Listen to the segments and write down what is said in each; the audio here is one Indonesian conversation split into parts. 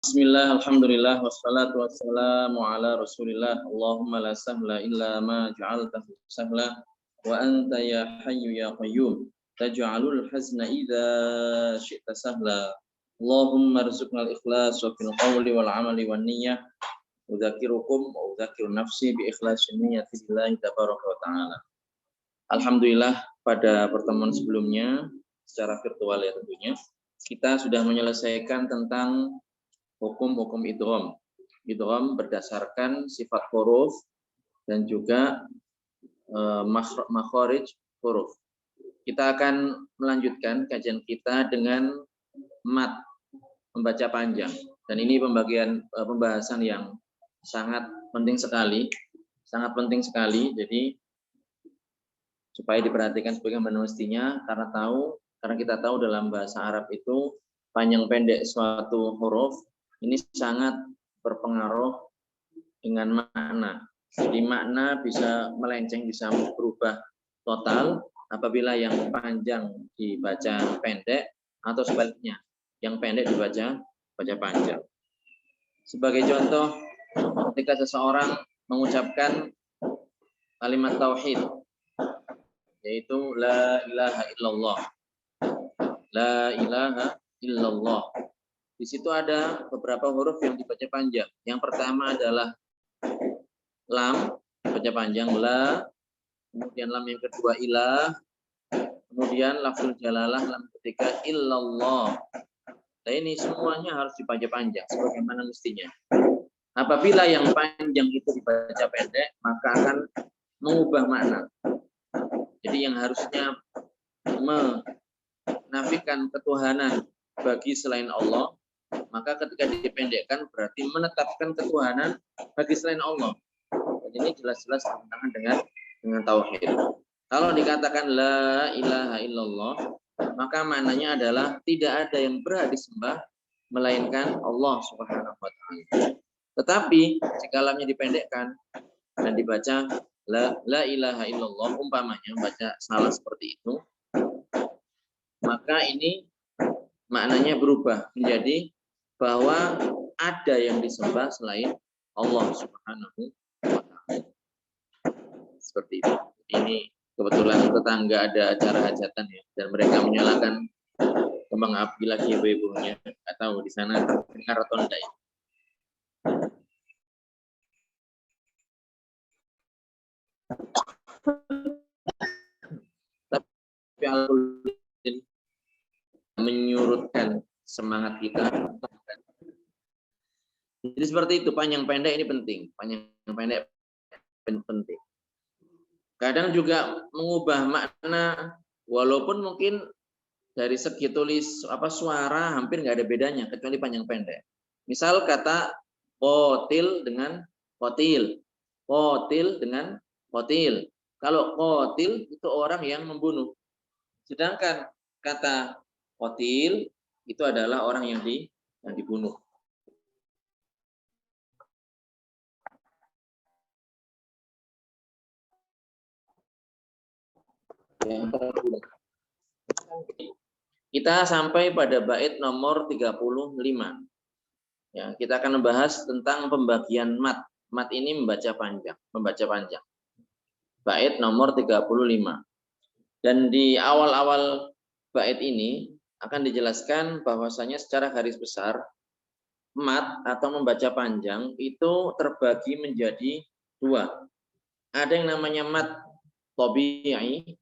Bismillah, alhamdulillah, wassalatu wassalamu ala rasulillah. Allahumma la sahla illa ma ja'altahu sahla, wa anta ya hayyu ya qayyum taj'alul hazna idza syi'ta sahla. Allahumma rzuqna al-ikhlas wa fil qawli wal amali wan niyyah. Udzakirukum wa udzakiru nafsi bi ikhlasin niyyati lillahi tabaraka wa ta'ala. Alhamdulillah, pada pertemuan sebelumnya secara virtual ya tentunya, kita sudah menyelesaikan tentang hukum-hukum idgham. Idgham berdasarkan sifat huruf dan juga makharij huruf. Kita akan melanjutkan kajian kita dengan mat, membaca panjang. Dan ini pembahasan yang sangat penting sekali, Jadi supaya diperhatikan sebagaimana mestinya, karena kita tahu dalam bahasa Arab itu panjang pendek suatu huruf ini sangat berpengaruh dengan makna. Jadi makna bisa melenceng, bisa berubah total apabila yang panjang dibaca pendek atau sebaliknya, yang pendek dibaca panjang. Sebagai contoh, ketika seseorang mengucapkan kalimat tauhid, yaitu la ilaha illallah. La ilaha illallah. Di situ ada beberapa huruf yang dibaca panjang. Yang pertama adalah lam, dibaca panjang la, kemudian lam yang kedua ilah, kemudian lafzul jalalah lam ketiga illallah. Nah, ini semuanya harus dibaca panjang sebagaimana mestinya. Apabila yang panjang itu dibaca pendek, maka akan mengubah makna. Jadi yang harusnya menafikan ketuhanan bagi selain Allah, maka ketika dipendekkan berarti menetapkan ketuhanan bagi selain Allah. Dan ini jelas-jelas bertentangan dengan tauhid. Kalau dikatakan la ilaha illallah, maka maknanya adalah tidak ada yang berhak disembah melainkan Allah Subhanahu wa taala. Tetapi jika lamnya dipendekkan dan dibaca la ilaha illallah, umpamanya baca salah seperti itu, maka ini maknanya berubah menjadi bahwa ada yang disembah selain Allah Subhanahu wa taala. Seperti itu. Ini kebetulan tetangga ada acara hajatan ya, dan mereka menyalakan kembang api lagi ibu-ibunya. Enggak tahu di sana dengar atau enggak ya. Tapi menyurutkan semangat kita. Jadi seperti itu, panjang pendek ini penting. Panjang pendek penting. Kadang juga mengubah makna, walaupun mungkin dari segi suara hampir nggak ada bedanya kecuali panjang pendek. Misal kata qotil dengan qotil, qotil dengan qotil. Kalau qotil itu orang yang membunuh, sedangkan kata qotil itu adalah orang yang dibunuh. Kita sampai pada bait nomor 35. Ya, kita akan membahas tentang pembagian mat. Mat ini membaca panjang. Bait nomor 35. Dan di awal-awal bait ini akan dijelaskan bahwasanya secara garis besar mat atau membaca panjang itu terbagi menjadi dua. Ada yang namanya mat tabi'i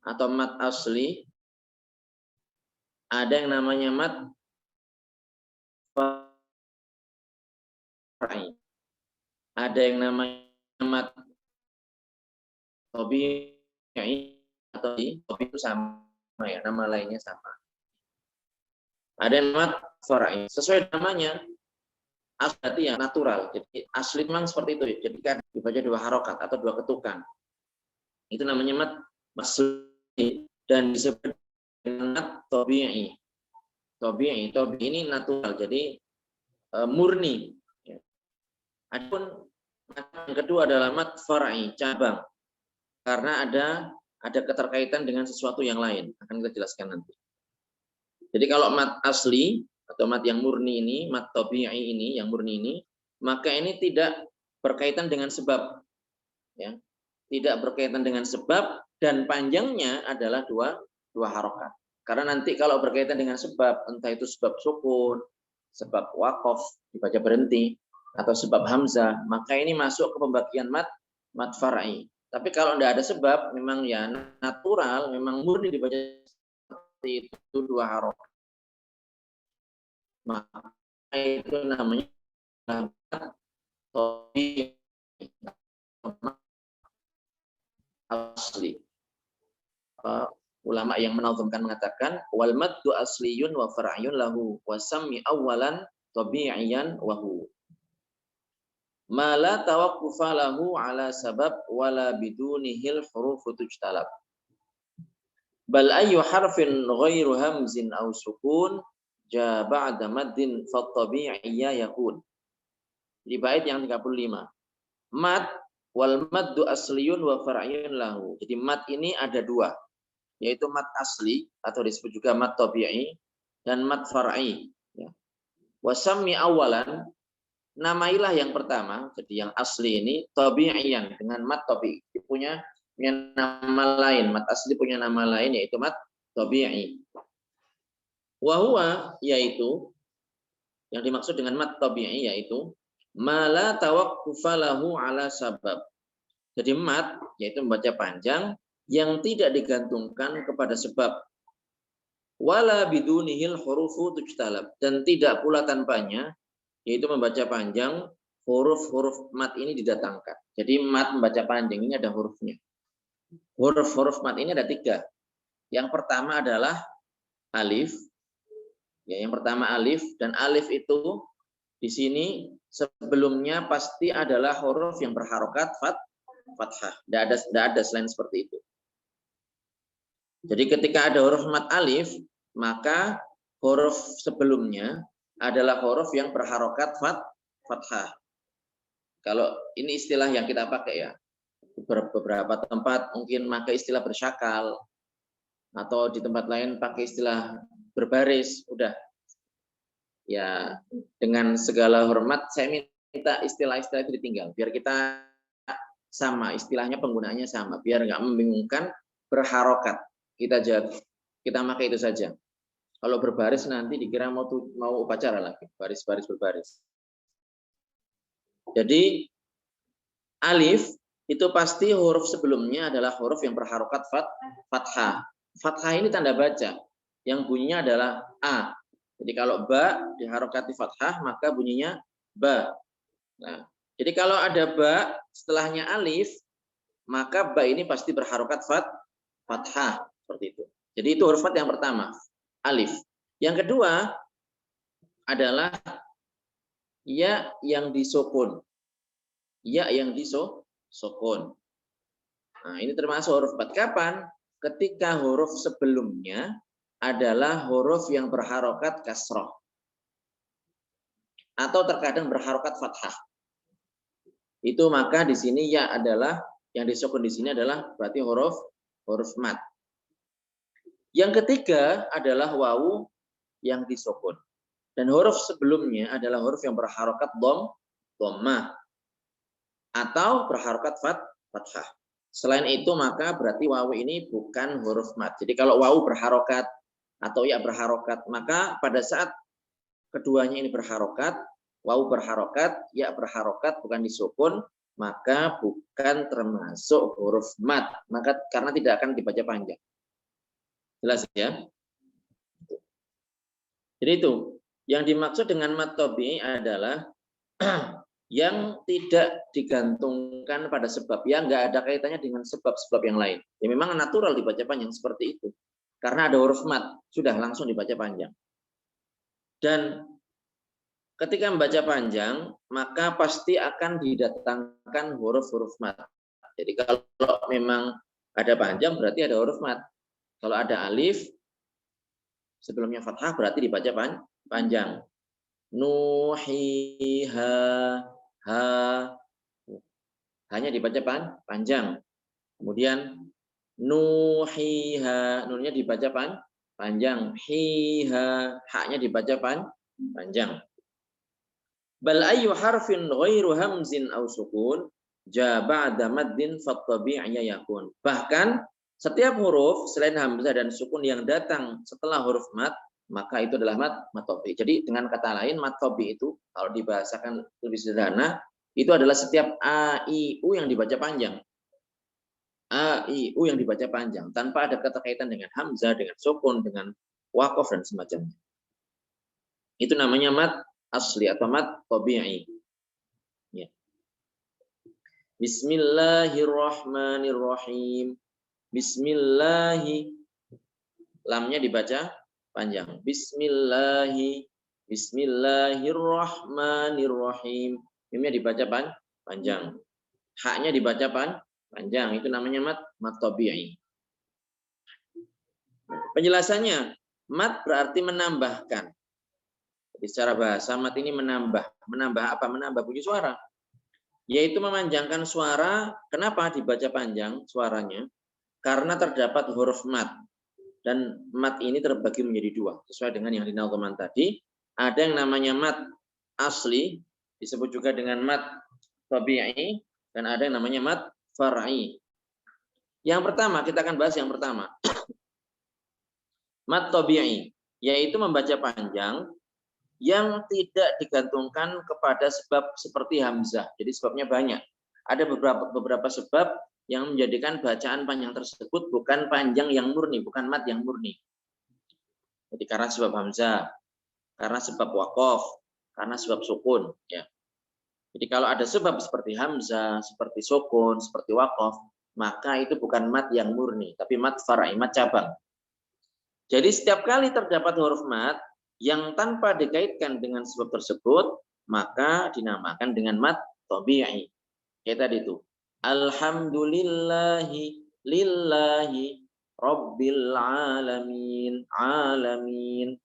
atau mat asli, ada yang namanya mat far'i, ada yang namanya mat tabi'i atau itu sama ya, nama lainnya sama. Ada yang mat far'i, sesuai namanya asli yang natural. Jadi asli memang seperti itu. Jadi kan dibaca dua harokat atau dua ketukan. Itu namanya mat asli dan disebut dengan mat tabi'i. Tabi'i ini natural, jadi murni. Adapun yang kedua adalah mat far'i, cabang. Karena ada keterkaitan dengan sesuatu yang lain. Akan kita jelaskan nanti. Jadi kalau mat asli atau mat yang murni ini, mat tabi'i ini, yang murni ini, maka ini tidak berkaitan dengan sebab, ya, tidak berkaitan dengan sebab, dan panjangnya adalah dua harokat. Karena nanti kalau berkaitan dengan sebab, entah itu sebab sukun, sebab wakof dibaca berhenti, atau sebab hamzah, maka ini masuk ke pembagian mat far'i. Tapi kalau tidak ada sebab, memang ya natural, memang murni dibaca seperti itu dua harokat, maka itu namanya asli. Ulama yang menazamkan mengatakan wal maddu asliyun wa far'iyun lahu wa sammi awalan tabi'iyan wa hu ma la tawaqqufa lahu ala sabab wala bidunihil hurufu tujtalab bal ayyu harfin ghairu hamzin aw sukun ja ba'da maddin fa tabi'iyya yakun. Di bait yang 35. Mad wal maddu asliyun wa far'iyun lahu. Jadi mad ini ada dua, yaitu mad asli atau disebut juga mad tabi'i dan mad far'i, ya. Wasammi awalan, namailah yang pertama, jadi yang asli ini tabi'iyan dengan mad tabi'i, punya nama lain, mad asli punya nama lain yaitu mad tabi'i. Wa huwa, yaitu yang dimaksud dengan mad tabi'i yaitu mala tawaqqufa lahu ala sabab. Jadi mad yaitu membaca panjang yang tidak digantungkan kepada sebab. Wala bidunihil hurufu tujtalab, dan tidak pula tanpanya, yaitu membaca panjang, huruf-huruf mad ini didatangkan. Jadi mad membaca panjang ini ada hurufnya. Huruf-huruf mad ini ada tiga. Yang pertama adalah alif. Ya, yang pertama alif, dan alif itu di sini sebelumnya pasti adalah huruf yang berharokat fathah. Tidak ada selain seperti itu. Jadi ketika ada huruf mad alif, maka huruf sebelumnya adalah huruf yang berharokat fathah. Kalau ini istilah yang kita pakai ya. Beberapa tempat mungkin pakai istilah bersyakal, atau di tempat lain pakai istilah berbaris. Udah. Ya, dengan segala hormat saya minta istilah-istilah itu ditinggal biar kita sama, istilahnya penggunaannya sama, biar nggak membingungkan. Berharokat kita pakai itu saja. Kalau berbaris nanti dikira mau upacara lagi, baris-baris berbaris. Jadi alif itu pasti huruf sebelumnya adalah huruf yang berharokat fathah. Fathah ini tanda baca yang bunyinya adalah a. Jadi kalau ba diharokati fathah, maka bunyinya ba. Nah, jadi kalau ada ba setelahnya alif, maka ba ini pasti berharokat fathah seperti itu. Jadi itu huruf fath yang pertama, alif. Yang kedua adalah ya yang disukun. Ya yang disukun. Nah, ini termasuk huruf fath. Kapan? Ketika huruf sebelumnya adalah huruf yang berharokat kasroh atau terkadang berharokat fathah. Itu maka di sini ya adalah yang disukun di sini adalah berarti huruf mad. Yang ketiga adalah wawu yang disukun. Dan huruf sebelumnya adalah huruf yang berharokat dhammah atau berharokat fathah. Selain itu maka berarti wawu ini bukan huruf mad. Jadi kalau wawu berharokat atau ya berharokat, maka pada saat keduanya ini berharokat, wawu berharokat, ya berharokat, bukan disukun, maka bukan termasuk huruf mad. Maka karena tidak akan dibaca panjang. Jelas ya? Jadi itu yang dimaksud dengan mad tabi'i adalah yang tidak digantungkan pada sebab, yang nggak ada kaitannya dengan sebab-sebab yang lain. Ya memang natural dibaca panjang seperti itu. Karena ada huruf mad, sudah langsung dibaca panjang. Dan ketika membaca panjang, maka pasti akan didatangkan huruf-huruf mad. Jadi kalau memang ada panjang, berarti ada huruf mad. Kalau ada alif, sebelumnya fathah, berarti dibaca panjang. Nuhiha, ha, hanya dibaca panjang. Kemudian nuhiha, nunnya dibaca panjang. Hiha, haknya dibaca panjang. Bal ayyu harfin ghairu hamzin aw sukun ja ba'da maddin fattabi'ya yakun. Bahkan setiap huruf selain hamzah dan sukun yang datang setelah huruf mat, maka itu adalah mat tobi. Jadi dengan kata lain mat tobi itu kalau dibahasakan lebih sederhana itu adalah setiap a, i, u yang dibaca panjang. A, I, U yang dibaca panjang tanpa ada keterkaitan dengan hamzah, dengan sukun, dengan waqaf dan semacamnya. Itu namanya mat asli atau mat tabi'i. Ya. Bismillahirrahmanirrahim. Bismillahi, lamnya dibaca panjang. Bismillahirrahmanirrahim. Mimnya dibaca panjang. Haknya dibaca panjang, itu namanya mat tabi'i. Penjelasannya, mat berarti menambahkan. Jadi secara bahasa mat ini menambah apa? Menambah bunyi suara. Yaitu memanjangkan suara. Kenapa dibaca panjang suaranya? Karena terdapat huruf mat. Dan mat ini terbagi menjadi dua. Sesuai dengan yang dinauman tadi. Ada yang namanya mat asli, disebut juga dengan mat tabi'i. Dan ada yang namanya mat far'i. Yang pertama, kita akan bahas yang pertama. Mat tabi'i, yaitu membaca panjang yang tidak digantungkan kepada sebab seperti hamzah. Jadi sebabnya banyak. Ada beberapa sebab yang menjadikan bacaan panjang tersebut bukan panjang yang murni, bukan mat yang murni. Jadi karena sebab hamzah, karena sebab waqaf, karena sebab sukun. Ya. Jadi kalau ada sebab seperti hamzah, seperti sukun, seperti waqaf, maka itu bukan mat yang murni, tapi mat far'i, mat cabang. Jadi setiap kali terdapat huruf mat yang tanpa dikaitkan dengan sebab tersebut, maka dinamakan dengan mat tabi'i. Kayak tadi itu. Alhamdulillahi lillahi rabbil alamin. Alamin.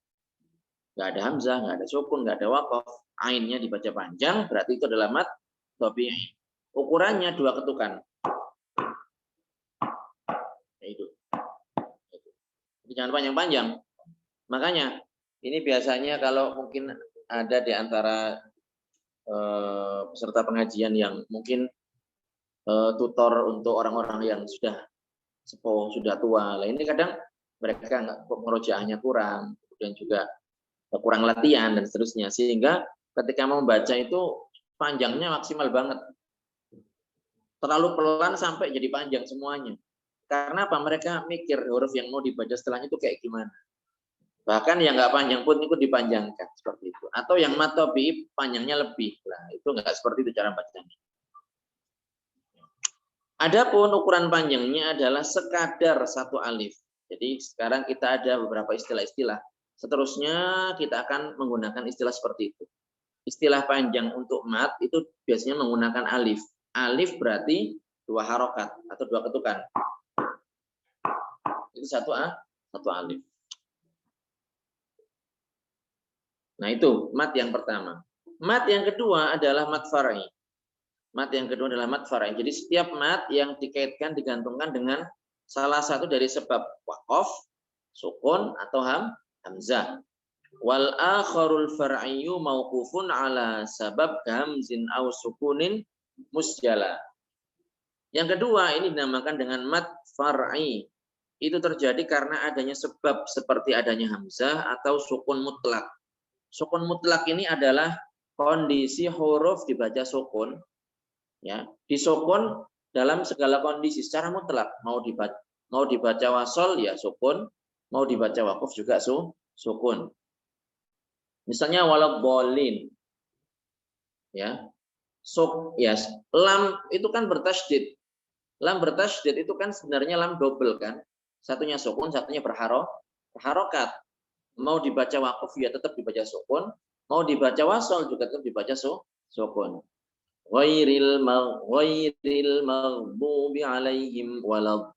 Nggak ada hamzah, nggak ada sukun, nggak ada waqaf. Ainnya dibaca panjang, berarti itu adalah mat tabi'i. Ukurannya 2 ketukan. Itu. Jadi jangan panjang-panjang. Makanya ini biasanya kalau mungkin ada di antara peserta pengajian yang mungkin tutor untuk orang-orang yang sudah sepuh, sudah tua. Lah ini kadang mereka merojaahnya kurang, kemudian juga kurang latihan dan seterusnya, sehingga ketika mau membaca itu panjangnya maksimal banget, terlalu pelan sampai jadi panjang semuanya. Karena apa? Mereka mikir huruf yang mau dibaca setelahnya itu kayak gimana. Bahkan yang nggak panjang pun ikut dipanjangkan seperti itu. Atau yang mat tabi'i panjangnya lebih, nah itu nggak seperti itu cara bacanya. Adapun ukuran panjangnya adalah sekadar 1 alif. Jadi sekarang kita ada beberapa istilah-istilah. Seterusnya kita akan menggunakan istilah seperti itu. Istilah panjang untuk mat itu biasanya menggunakan alif. Alif berarti 2 harokat atau 2 ketukan. Itu 1 alif. Nah itu mat yang pertama. Mat yang kedua adalah mat far'i. Mat yang kedua adalah mat far'i. Jadi setiap mat yang dikaitkan, digantungkan dengan salah satu dari sebab waqaf, sukun atau hamzah. Wal akharul far'iyyu mauqufun ala sabab hamzin aw sukunin musjala. Yang kedua ini dinamakan dengan mat far'i. Itu terjadi karena adanya sebab seperti adanya hamzah atau sukun mutlak. Sukun mutlak ini adalah kondisi huruf dibaca sukun, ya, disukun dalam segala kondisi secara mutlak. Mau dibaca wasol ya sukun, mau dibaca waqaf juga sukun. Misalnya waladhdallin, ya, lam itu kan bertasydid. Lam bertasydid itu kan sebenarnya lam double kan, satunya sukun, satunya berharokat. Mau dibaca waqaf ya tetap dibaca sukun, mau dibaca wasol juga tetap dibaca sukun. Ghairil maghdubi alaihim waladdallin.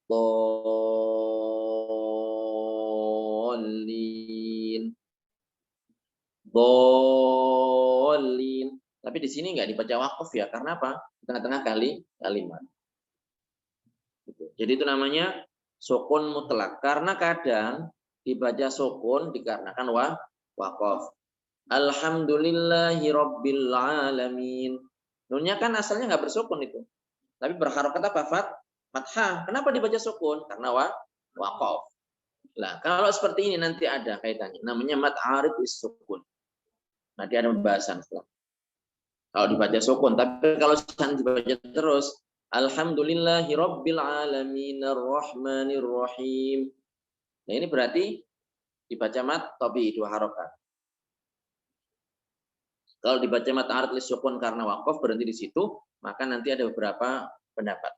Dallin. Tapi di sini nggak dibaca waqaf ya, karena apa? Di tengah-tengah kalimat. Jadi itu namanya sukun mutlak. Karena kadang dibaca sukun dikarenakan waqaf. Alhamdulillahi rabbil alamin. Nunnya kan asalnya nggak bersukun itu. Tapi berharokat apa? Fathah. Kenapa dibaca sukun? Karena waqaf. Nah, kalau seperti ini nanti ada kaitannya. Namanya mad arid sukun. Nanti ada pembahasan setelah. Kalau dibaca sukun, tapi kalau dibaca terus, Alhamdulillahi rabbil alamin arrahmanir rahim. Nah, ini berarti dibaca mad tabi 2 harokat. Kalau dibaca mad arid sukun karena waqaf berhenti di situ, maka nanti ada beberapa pendapat.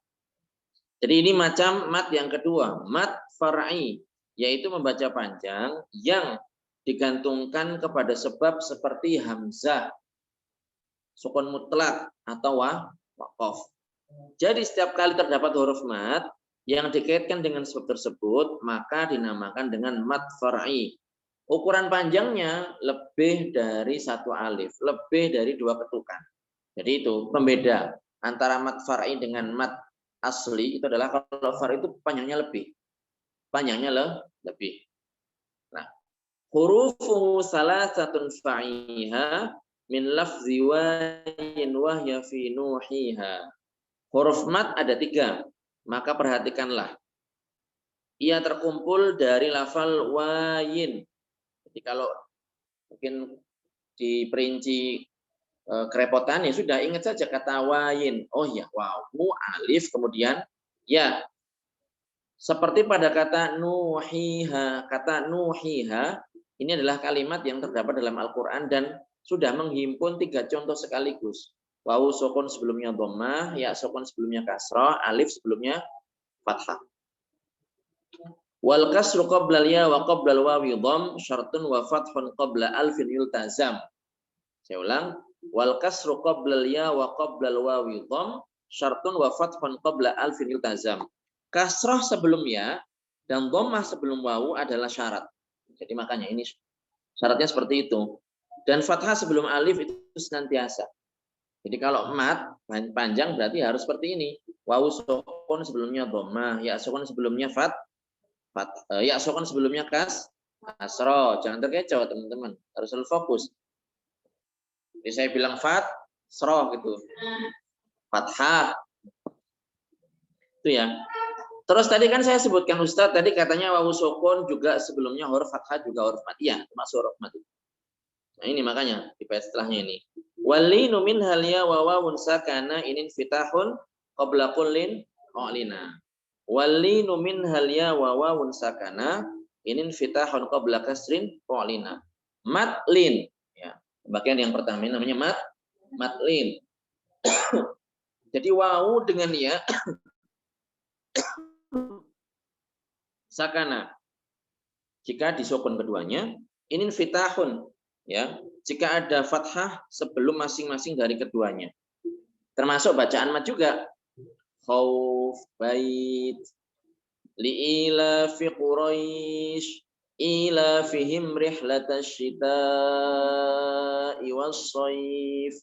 Jadi ini macam mad yang kedua, mad far'i, yaitu membaca panjang yang digantungkan kepada sebab seperti hamzah, sukun mutlak atau waqaf. Jadi setiap kali terdapat huruf mad yang dikaitkan dengan sebab tersebut, maka dinamakan dengan mad far'i. Ukuran panjangnya lebih dari 1 alif, lebih dari 2 ketukan. Jadi itu pembeda antara mad far'i dengan mad asli itu adalah kalau far'i itu panjangnya lebih. Panjangnya lebih. Nah, hurufuhu salasatun fa'iha min lafzi wayin wahya fi nuhiha. Huruf mad ada 3. Maka perhatikanlah. Ia terkumpul dari lafal wayin. Jadi kalau mungkin diperinci kerepotan ya sudah ingat saja kata wayin. Oh ya, wawu, alif, kemudian ya. Seperti pada kata nuhiha. Kata nuhiha ini adalah kalimat yang terdapat dalam Al-Quran dan sudah menghimpun 3 contoh sekaligus. Wawu sukun sebelumnya dhammah, ya sukun sebelumnya kasrah, alif sebelumnya fathah. Wal kasru qabla ya wa qabla wawi dhamm syartun wa fathun qabla alfin yultazam. Saya ulang, wal kasru qabla ya wa qabla wawi dhamm syartun wa fathun qabla alfin yultazam. Kasrah sebelum ya dan dhammah sebelum wawu adalah syarat. Jadi makanya ini syaratnya seperti itu. Dan fathah sebelum alif itu senantiasa. Jadi kalau mad panjang berarti harus seperti ini. Wawu sukun sebelumnya dhammah, ya sukun sebelumnya ya sukun sebelumnya kasroh. Jangan terkecoh teman-teman, harus selalu fokus. Jadi saya bilang fathah gitu. Fathah. Itu ya. Terus tadi kan saya sebutkan Ustadz, tadi katanya wawu sukun juga sebelumnya huruf fathah juga huruf mad. Iya, termasuk huruf mad. Nah ini makanya di page setelahnya ini. Walinu min halya wa wawun sakana inin fitahun qabla kullin mu'lina. Walinu min halya wa wawun sakana inin fitahun qabla kasrin mu'lina. Matlin ya. Bagian yang pertama ini namanya matlin. Jadi wawu dengan ya sakana. Jika disukun keduanya, inin fitahun ya. Jika ada fathah sebelum masing-masing dari keduanya. Termasuk bacaan mad juga. Khauf bait li'ila fi quraish ila fihim rihlatash shita'i was-shayf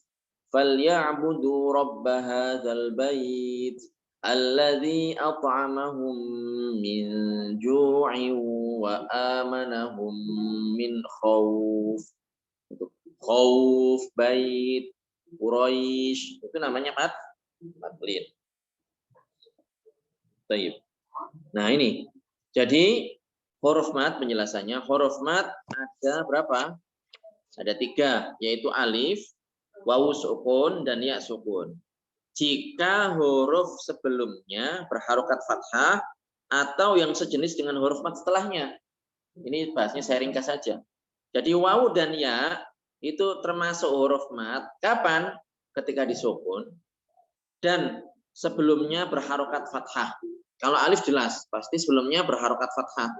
falyabudu rabb hadzal bait alladzi at'amahum min ju'in wa amanahum min khauf. Khauf bait Quraisy itu namanya matlin. Baik. Nah ini. Jadi huruf mad penjelasannya, huruf mad ada berapa? Ada 3, yaitu alif, wawu sukun dan ya sukun. Jika huruf sebelumnya berharokat fathah atau yang sejenis dengan huruf mad setelahnya. Ini bahasnya saya ringkas saja. Jadi wawu dan ya itu termasuk huruf mad. Kapan? Ketika disukun dan sebelumnya berharokat fathah. Kalau alif jelas, pasti sebelumnya berharokat fathah.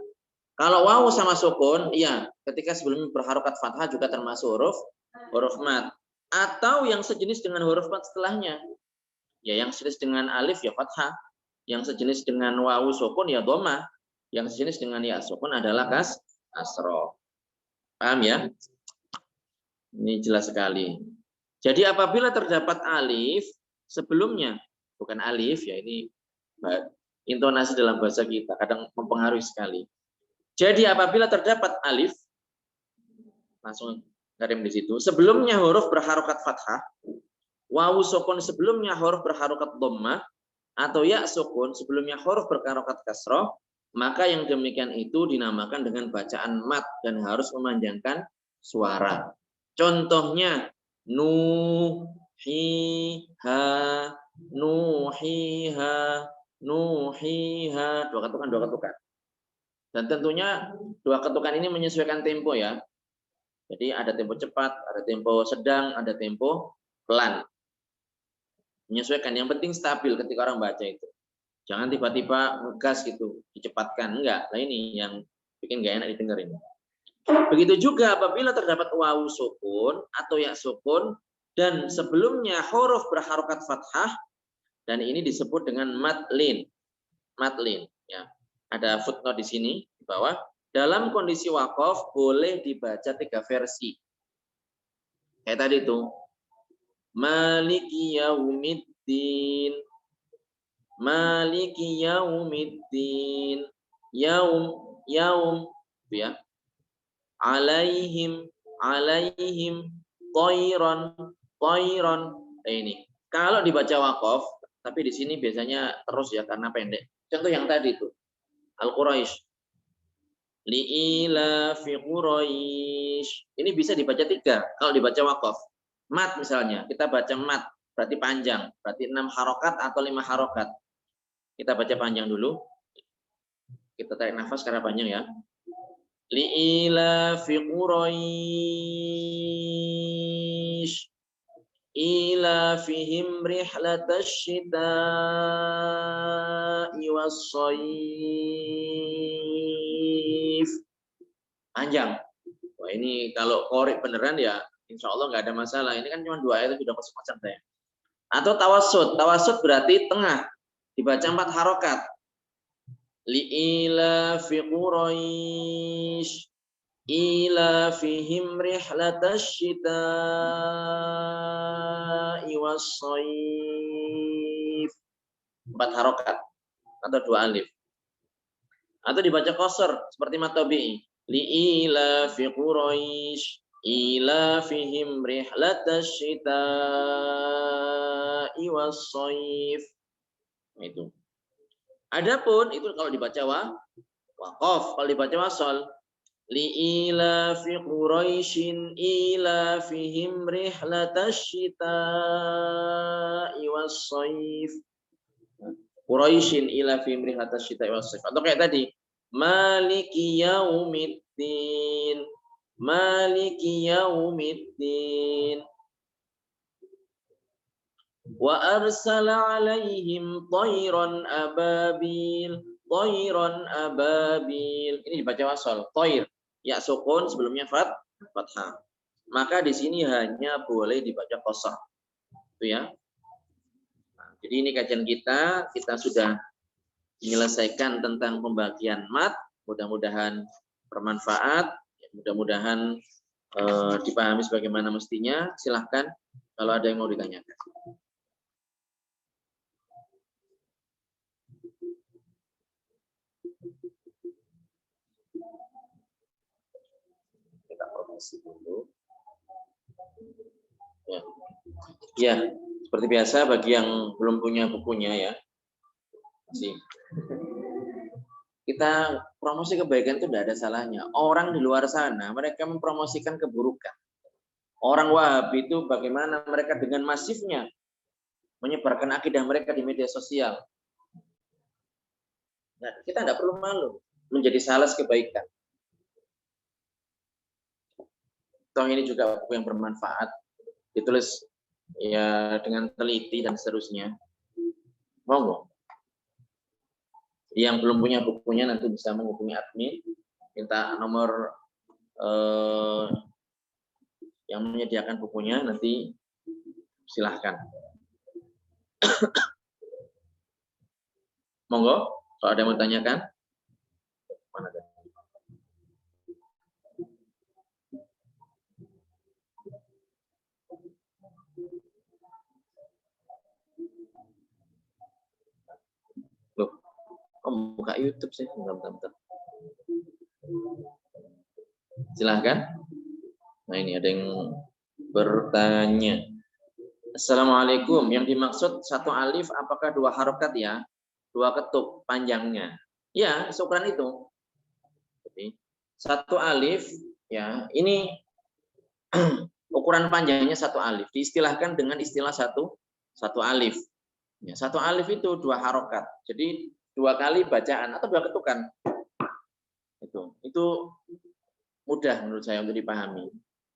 Kalau wawu sama sukun, iya, ketika sebelumnya berharokat fathah juga termasuk huruf mad. Atau yang sejenis dengan huruf mad setelahnya. Ya, yang sejenis dengan alif ya fathah. Yang sejenis dengan wawu sukun ya dhammah. Yang sejenis dengan ya sukun adalah kasroh. Paham ya? Ini jelas sekali. Jadi apabila terdapat alif sebelumnya, bukan alif ya, ini intonasi dalam bahasa kita kadang mempengaruhi sekali. Jadi apabila terdapat alif, langsung Rem di situ. Sebelumnya huruf berharokat fathah, wawu sukun sebelumnya huruf berharokat dhammah, atau ya sukun sebelumnya huruf berharokat kasroh, maka yang demikian itu dinamakan dengan bacaan mat dan harus memanjangkan suara. Contohnya nuhiha, nuhiha, nuhiha, dua ketukan. Dan tentunya dua ketukan ini menyesuaikan tempo ya. Jadi ada tempo cepat, ada tempo sedang, ada tempo pelan. Menyesuaikan, yang penting stabil ketika orang baca itu. Jangan tiba-tiba ngegas gitu, dicepatkan. Enggak, nah ini yang bikin gak enak didengerin. Begitu juga apabila terdapat wawu sukun atau ya sukun dan sebelumnya huruf berharokat fathah, dan ini disebut dengan madlin. Madlin ya. Ada footnote di sini di bawah. Dalam kondisi waqaf boleh dibaca 3 versi. Kayak tadi tuh. Maliki yaumiddin. Maliki yaumiddin. Yaum itu ya. Alaihim toiron. Ini. Kalau dibaca waqaf, tapi di sini biasanya terus ya karena pendek. Contoh yang tadi itu. Al-Quraisy. Li'ila fi Quraisy. Ini bisa dibaca 3 kalau dibaca waqaf. Mat misalnya, kita baca mat, berarti panjang, berarti 6 harokat atau 5 harokat. Kita baca panjang dulu. Kita tarik nafas karena panjang ya. Li'ila fi Quraisy. Ila fihim rihlatash syita'i was-shayf. Panjang. Wah ini kalau korek beneran ya insya Allah nggak ada masalah. Ini kan cuma 2 ayat sudah masuk macam saya. Atau tawassut. Tawassut berarti tengah. Dibaca 4 harokat. Li'ila fi Quraisy. Ila fihim rihlatash syita'i was-shayf. 4 harokat atau 2 alif. Atau dibaca qasr seperti matabi'i. Li'ila fi Quraisy ila fihim rihlatash syita'i was-shayf. Itu. Adapun itu kalau dibaca waqaf, kalau dibaca wasal li'ila fi Quraisyin ila fihim rihlatash syita'i was-shayf. Quraisyin ila fihim rihlatash syita'i was-shayf. Atau kayak tadi, Maliki yaumiddin. Maliki yaumiddin. Wa arsala alaihim tayran ababil. Tayran ababil. Ini dibaca wasal. Tayr. Ya sukun sebelumnya fathah. Maka di sini hanya boleh dibaca qasar. Itu ya. Nah, jadi ini kajian kita sudah menyelesaikan tentang pembagian mat. Mudah-mudahan bermanfaat. Mudah-mudahan dipahami sebagaimana mestinya. Silahkan kalau ada yang mau ditanyakan. Kita promosi dulu. Ya, seperti biasa bagi yang belum punya bukunya ya. Kita promosi kebaikan itu tidak ada salahnya. Orang di luar sana mereka mempromosikan keburukan. Orang Wahabi itu bagaimana mereka dengan masifnya menyebarkan akidah mereka di media sosial. Nah, kita tidak perlu malu menjadi sales kebaikan. Toh ini juga buku yang bermanfaat, ditulis ya dengan teliti dan seterusnya. Monggo. Yang belum punya bukunya nanti bisa menghubungi admin, minta nomor yang menyediakan bukunya, nanti silahkan. Monggo, kalau ada yang mau tanyakan. Mana ada? Loh, buka YouTube sih, bentar. Silahkan. Nah ini ada yang bertanya. Assalamualaikum, yang dimaksud satu alif apakah dua harokat ya? Dua ketuk panjangnya. Ya, seukuran itu. Jadi, satu alif, ya ini ukuran panjangnya satu alif. Diistilahkan dengan istilah satu alif. Ya, satu alif itu dua harokat. Jadi dua kali bacaan atau dua ketukan. Itu mudah menurut saya untuk dipahami.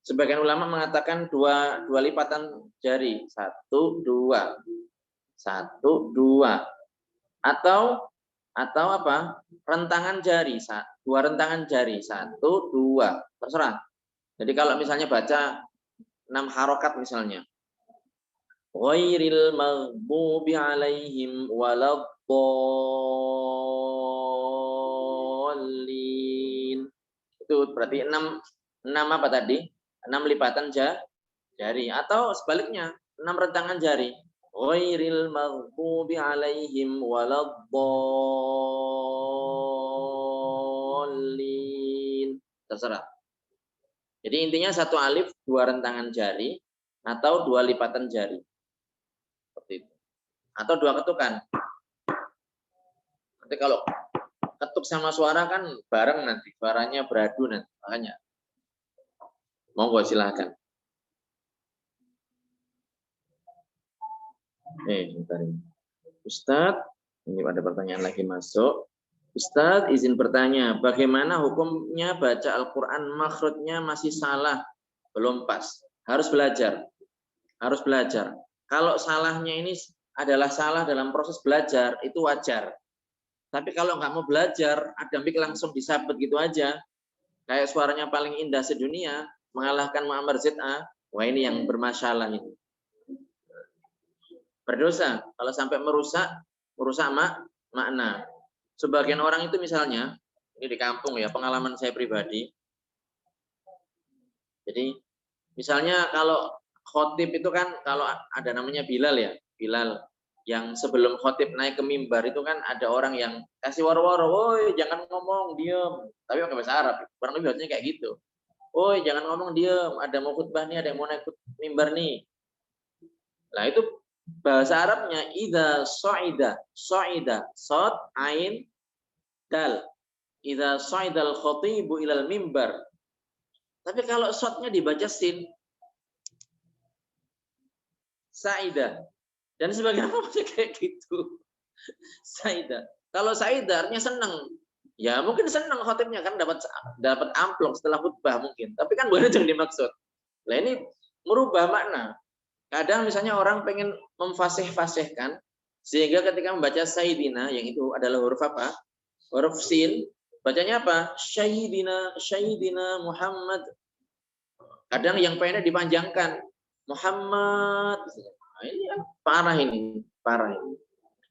Sebagian ulama mengatakan dua lipatan jari, satu dua atau apa, rentangan jari, dua rentangan jari, satu dua, terserah. Jadi kalau misalnya baca 6 harokat misalnya, ghairil maghdubi alaihim waladdallin, itu berarti 6 apa tadi? 6 lipatan jari, atau sebaliknya 6 rentangan jari. Ghairil maghdubi alaihim waladdallin. Terserah. Jadi intinya satu alif dua rentangan jari atau dua lipatan jari. Seperti itu. Atau dua ketukan. Nanti kalau ketuk sama suara kan bareng nanti, suaranya beradu nanti. Makanya monggo silakan. Bentar ini. Ustadz, ini ada pertanyaan lagi masuk. Ustadz, izin bertanya, bagaimana hukumnya baca Al-Quran makhrajnya masih salah, belum pas? Harus belajar. Kalau salahnya ini adalah salah dalam proses belajar, itu wajar. Tapi kalau nggak mau belajar, ada mic langsung disabet gitu aja, kayak suaranya paling indah sedunia, mengalahkan Muhammad ZA, wah ini yang bermasalah ini. Berdosa kalau sampai merusak makna. Sebagian orang itu misalnya, ini di kampung ya, pengalaman saya pribadi. Jadi misalnya kalau khotib itu kan, kalau ada namanya Bilal ya, Bilal yang sebelum khotib naik ke mimbar itu kan ada orang yang kasih waro-waro, woi jangan ngomong, diem. Tapi pakai bahasa Arab, kurang lebih bahasanya kayak gitu. Woi jangan ngomong, diem, ada mau khutbah nih, ada yang mau naik mimbar nih. Nah itu bahasa Arabnya idza sa'ida, shad ain dal. Idza sa'idal khatibu ilal mimbar. Tapi kalau shadnya dibaca sin, saida. Dan sebagian orang baca kayak gitu. Saida. Kalau saida artinya senang. Ya mungkin senang khotibnya kan dapat amplop setelah khutbah mungkin. Tapi kan bukan itu yang dimaksud. Nah ini merubah makna. Kadang misalnya orang pengen memfasih-fasihkan sehingga ketika membaca sayyidina, yang itu adalah huruf apa? Huruf sin, bacanya apa? Sayyidina Muhammad. Kadang yang pengennya dipanjangkan Muhammad. Nah, ini kan parah ini.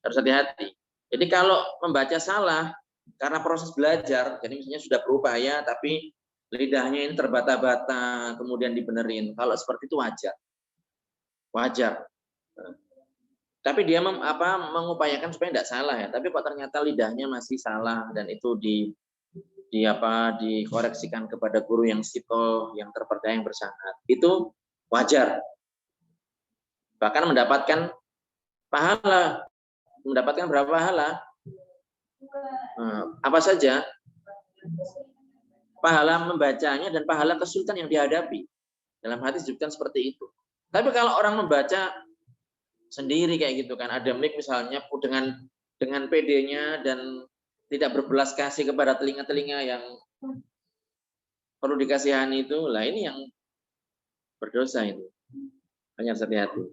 Harus hati-hati. Jadi kalau membaca salah karena proses belajar, jadi misalnya sudah berupaya tapi lidahnya ini terbata-bata, kemudian dibenerin. Kalau seperti itu wajar. Tapi dia mengupayakan supaya tidak salah ya. Tapi kok ternyata lidahnya masih salah dan itu dikoreksikan kepada guru yang sito, yang terpercaya, yang bersanad. Itu wajar. Bahkan mendapatkan pahala. Mendapatkan berapa pahala? Apa saja? Pahala membacanya dan pahala kesulitan yang dihadapi. Dalam hati disebutkan seperti itu. Tapi kalau orang membaca sendiri kayak gitu kan, ada mic misalnya dengan PD-nya dan tidak berbelas kasih kepada telinga-telinga yang perlu dikasihani itu, lah ini yang berdosa itu. Hanya hati-hati.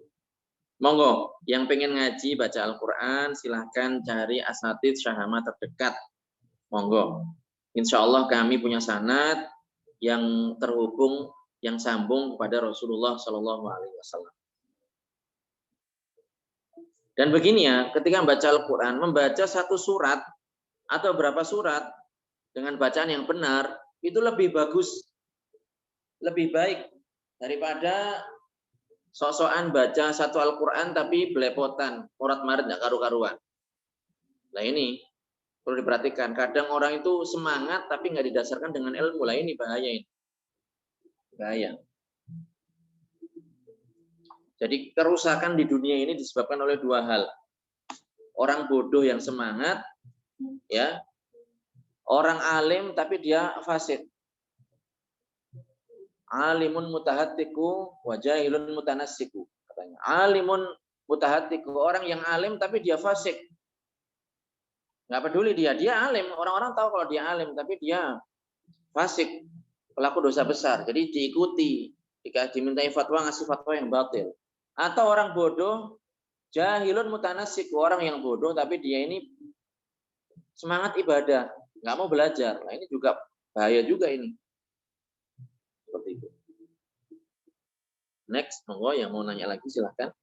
Monggo, yang pengen ngaji baca Al-Quran silahkan cari asatidz syahama terdekat. Monggo. Insya Allah kami punya sanad yang terhubung, yang sambung kepada Rasulullah Shallallahu Alaihi Wasallam. Dan begini ya, ketika membaca Al-Quran, membaca satu surat atau berapa surat dengan bacaan yang benar itu lebih bagus, lebih baik daripada sok-sokan baca satu Al-Quran tapi belepotan, morat-marit nggak karu-karuan. Nah ini perlu diperhatikan. Kadang orang itu semangat tapi nggak didasarkan dengan ilmu. Lah ini bahaya ini. Bahaya. Jadi kerusakan di dunia ini disebabkan oleh dua hal. Orang bodoh yang semangat, ya. Orang alim tapi dia fasik. Alimun mutahatiku wa jahilun mutanassiku, katanya. Alimun mutahatiku, orang yang alim tapi dia fasik. Nggak peduli dia alim. Orang-orang tahu kalau dia alim tapi dia fasik, pelaku dosa besar. Jadi diikuti. Jika dimintai fatwa, ngasih fatwa yang batil. Atau orang bodoh, jahilun mutanassiku, orang yang bodoh tapi dia ini semangat ibadah, nggak mau belajar. Nah, ini juga bahaya juga ini. Seperti itu. Next, monggo yang mau nanya lagi silahkan.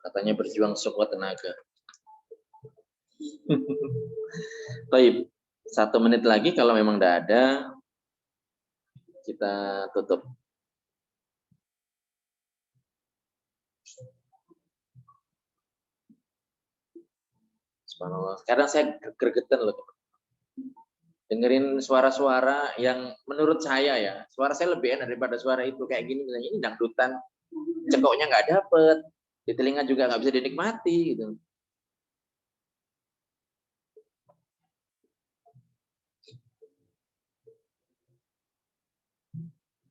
Katanya berjuang sekuat tenaga. Baik, 1 menit lagi kalau memang tidak ada, kita tutup. Subhanallah. Kadang saya gregetan loh. Dengerin suara-suara yang menurut saya ya, suara saya lebih enak daripada suara itu. Kayak gini misalnya, ini dangdutan, cekoknya nggak dapet, di telinga juga nggak bisa dinikmati gitu.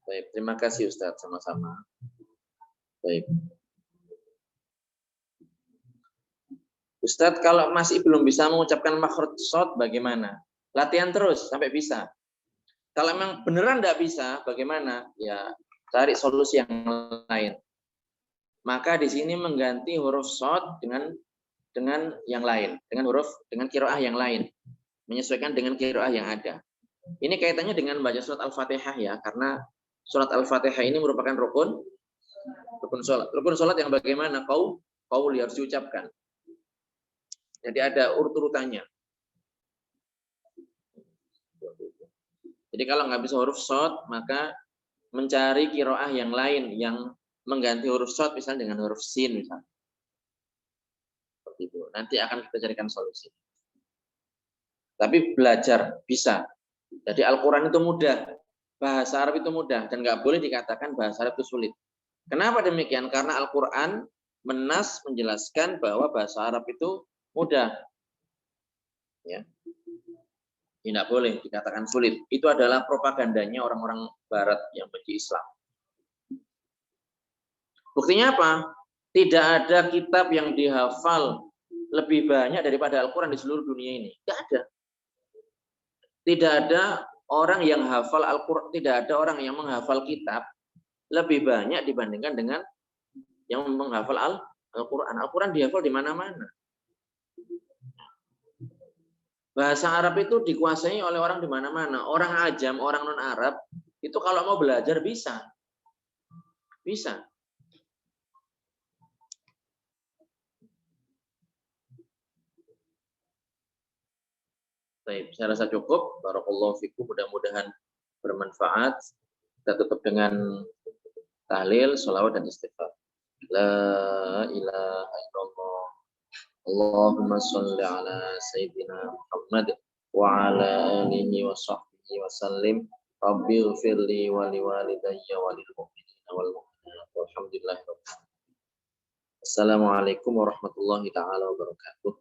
Baik, terima kasih Ustadz, sama-sama. Baik. Ustadz, kalau masih belum bisa mengucapkan makhraj shad bagaimana? Latihan terus sampai bisa. Kalau memang beneran tidak bisa, bagaimana? Ya, cari solusi yang lain. Maka di sini mengganti huruf shad dengan yang lain, dengan qiraah yang lain, menyesuaikan dengan qiraah yang ada. Ini kaitannya dengan baca surat Al-Fatihah ya, karena surat Al-Fatihah ini merupakan rukun salat. Rukun salat yang bagaimana? Qaul harus diucapkan. Jadi ada urut-urutannya. Jadi kalau nggak bisa huruf shad, maka mencari qiraah yang lain yang mengganti huruf shad, misalnya dengan huruf sin misalnya. Seperti itu. Nanti akan kita carikan solusi. Tapi belajar bisa. Jadi Al-Quran itu mudah, bahasa Arab itu mudah, dan nggak boleh dikatakan bahasa Arab itu sulit. Kenapa demikian? Karena Al-Quran menjelaskan bahwa bahasa Arab itu mudah. Ya. Tidak boleh dikatakan sulit. Itu adalah propagandanya orang-orang Barat yang benci Islam. Buktinya apa? Tidak ada kitab yang dihafal lebih banyak daripada Al-Quran di seluruh dunia ini. Tidak ada. Tidak ada orang yang hafal Al-Quran, tidak ada orang yang menghafal kitab lebih banyak dibandingkan dengan yang menghafal Al-Quran. Al-Quran dihafal di mana-mana. Bahasa Arab itu dikuasai oleh orang di mana-mana. Orang ajam, orang non-Arab, itu kalau mau belajar bisa. Bisa. Baik, saya rasa cukup. Barakallahu fikum, mudah-mudahan bermanfaat. Kita tutup dengan tahlil, sholawat, dan istighfar. La ilaha illallah. Allahumma sholli ala Sayyidina Muhammad wa ala alihi wa sahbihi wa sallim. Rabbi ghfirli wa liwalidayya wa lil mu'minina wal mu'minat. Walhamdulillah. Assalamualaikum warahmatullahi taala wabarakatuh.